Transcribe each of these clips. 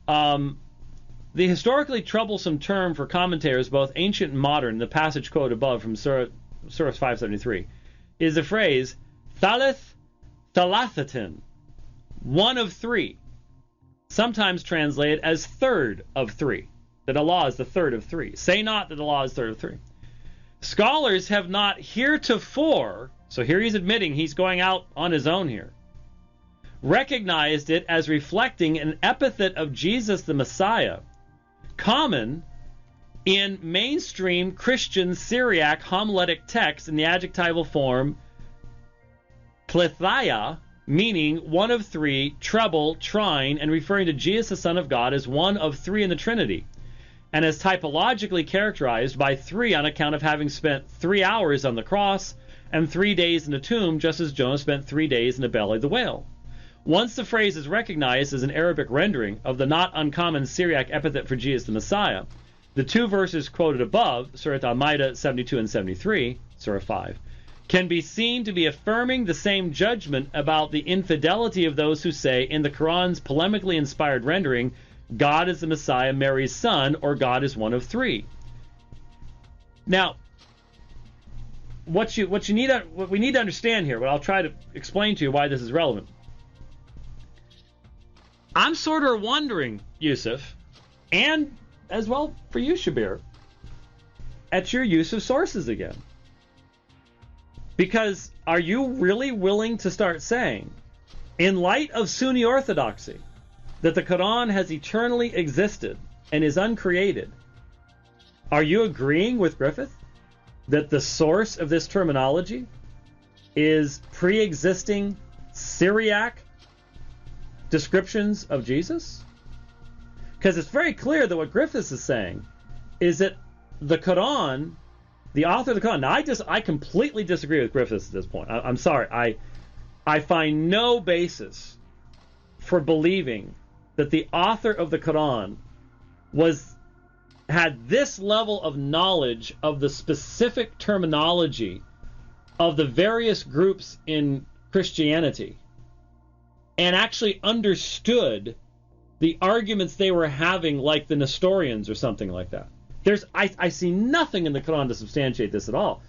573. The historically troublesome term for commentators, both ancient and modern, the passage quoted above from Surah 573, is the phrase Thalith Thalathatin, one of three, sometimes translated as third of three, that Allah is the third of three. Say not that Allah is third of three. Scholars have not heretofore, so here he's admitting he's going out on his own here, recognized it as reflecting an epithet of Jesus the Messiah, common in mainstream Christian Syriac homiletic texts in the adjectival form plethia, meaning one of three, treble, trine, and referring to Jesus the Son of God as one of three in the Trinity, and is typologically characterized by three on account of having spent 3 hours on the cross and 3 days in the tomb, just as Jonah spent 3 days in the belly of the whale. Once the phrase is recognized as an Arabic rendering of the not uncommon Syriac epithet for Jesus the Messiah, the two verses quoted above, Surah Al-Ma'idah 72 and 73, Surah 5, can be seen to be affirming the same judgment about the infidelity of those who say in the Quran's polemically inspired rendering, God is the Messiah, Mary's son, or God is one of three. Now, what we need to understand here, what I'll try to explain to you why this is relevant. I'm sort of wondering, Yusuf, and as well for you, Shabir, at your use of sources again. Because are you really willing to start saying, in light of Sunni orthodoxy, that the Quran has eternally existed and is uncreated, are you agreeing with Griffith that the source of this terminology is pre-existing Syriac descriptions of Jesus? Because it's very clear that what Griffiths is saying is that the Quran, the author of the Quran, now I completely disagree with Griffiths at this point. I'm sorry. I find no basis for believing that the author of the Quran had this level of knowledge of the specific terminology of the various groups in Christianity and actually understood the arguments they were having, like the Nestorians or something like that. I see nothing in the Quran to substantiate this at all.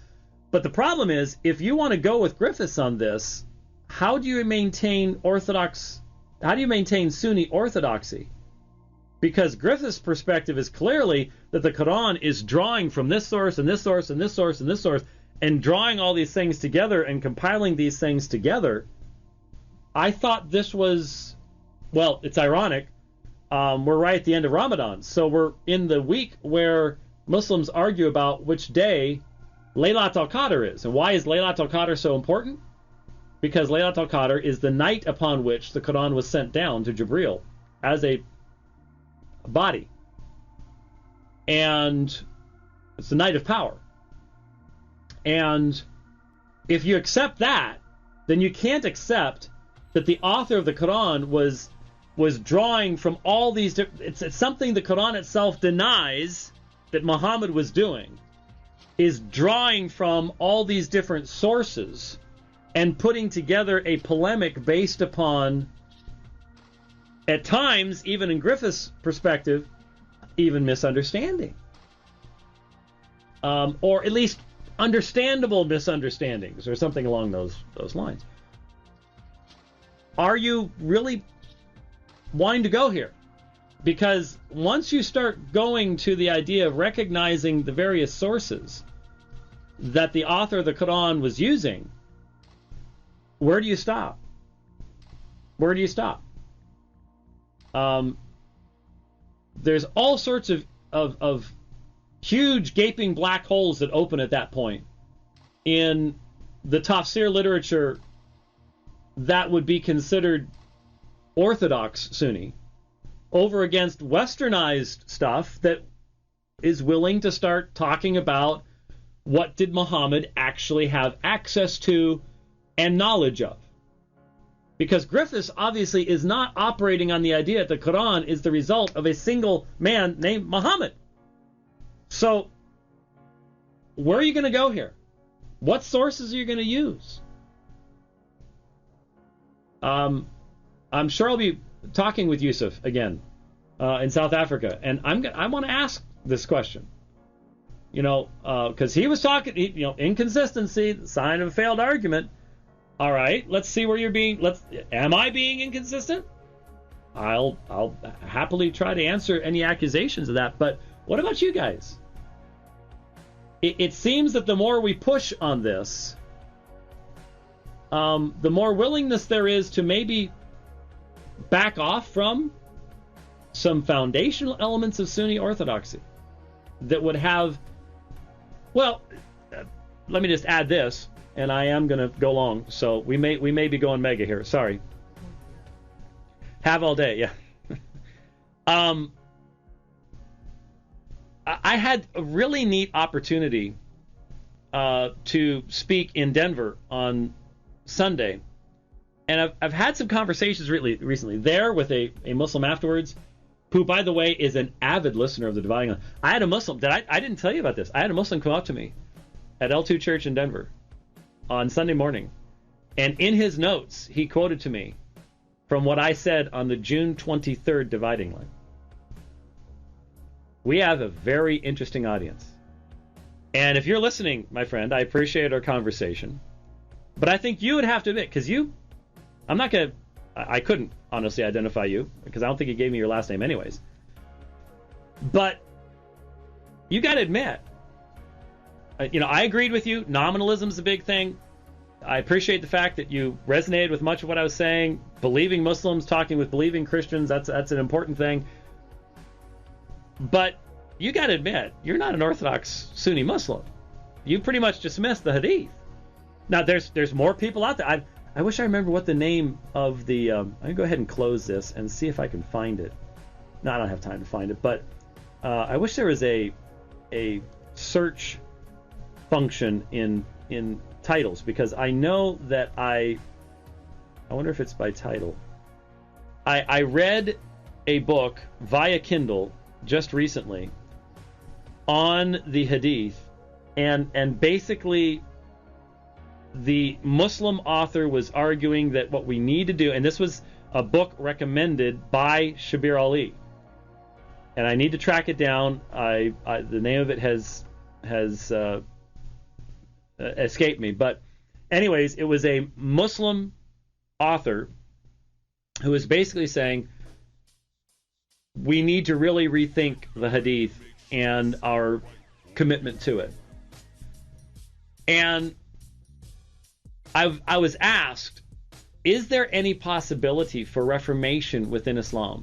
But the problem is, if you want to go with Griffiths on this, how do you maintain Sunni orthodoxy? Because Griffiths' perspective is clearly that the Quran is drawing from this source and this source and this source and this source, and drawing all these things together and compiling these things together. I thought this was, well, it's ironic. We're right at the end of Ramadan, so we're in the week where Muslims argue about which day Laylat al-Qadr is. And why is Laylat al-Qadr so important? Because Laylat al-Qadr is the night upon which the Quran was sent down to Jibreel as a body. And it's the night of power. And if you accept that, then you can't accept that the author of the Quran was drawing from all these different... It's something the Quran itself denies that Muhammad was doing, is drawing from all these different sources and putting together a polemic based upon, at times, even in Griffith's perspective, even misunderstanding. Or at least understandable misunderstandings or something along those lines. Are you really wanting to go here? Because once you start going to the idea of recognizing the various sources that the author of the Quran was using, where do you stop? Where do you stop? There's all sorts of huge gaping black holes that open at that point in the tafsir literature that would be considered Orthodox Sunni over against westernized stuff that is willing to start talking about what did Muhammad actually have access to and knowledge of. Because Griffiths obviously is not operating on the idea that the Quran is the result of a single man named Muhammad. So, where are you going to go here? What sources are you going to use? I'm sure I'll be talking with Yusuf again in South Africa, and I want to ask this question. Because he was talking, inconsistency, the sign of a failed argument. All right, let's see where you're being. Am I being inconsistent? I'll happily try to answer any accusations of that. But what about you guys? It seems that the more we push on this, the more willingness there is to maybe back off from some foundational elements of Sunni orthodoxy that would have. Well, let me just add this, and I am going to go long, so we may be going mega here. Sorry. Have all day, yeah. I had a really neat opportunity to speak in Denver on Sunday, and I've had some conversations recently there with a Muslim afterwards, who, by the way, is an avid listener of the Dividing Line. I had a Muslim, I didn't tell you about this. I had a Muslim come up to me at L2 Church in Denver on Sunday morning, and in his notes, he quoted to me from what I said on the June 23rd Dividing Line. We have a very interesting audience. And if you're listening, my friend, I appreciate our conversation. But I think you would have to admit, because I couldn't honestly identify you, because I don't think you gave me your last name anyways. But you got to admit, I agreed with you. Nominalism is a big thing. I appreciate the fact that you resonated with much of what I was saying. Believing Muslims, talking with believing Christians, that's an important thing. But you got to admit, you're not an Orthodox Sunni Muslim. You pretty much dismiss the Hadith. Now, there's more people out there. I wish I remember what the name of the... I'm going to go ahead and close this and see if I can find it. No, I don't have time to find it, but I wish there was a search function in titles, because I know that I wonder if it's by title. I read a book via Kindle just recently on the Hadith, and basically the Muslim author was arguing that what we need to do, and this was a book recommended by Shabir Ali, and I need to track it down. The name of it has escaped me, but anyways, it was a Muslim author who was basically saying we need to really rethink the Hadith and our commitment to it. And I was asked, is there any possibility for reformation within Islam?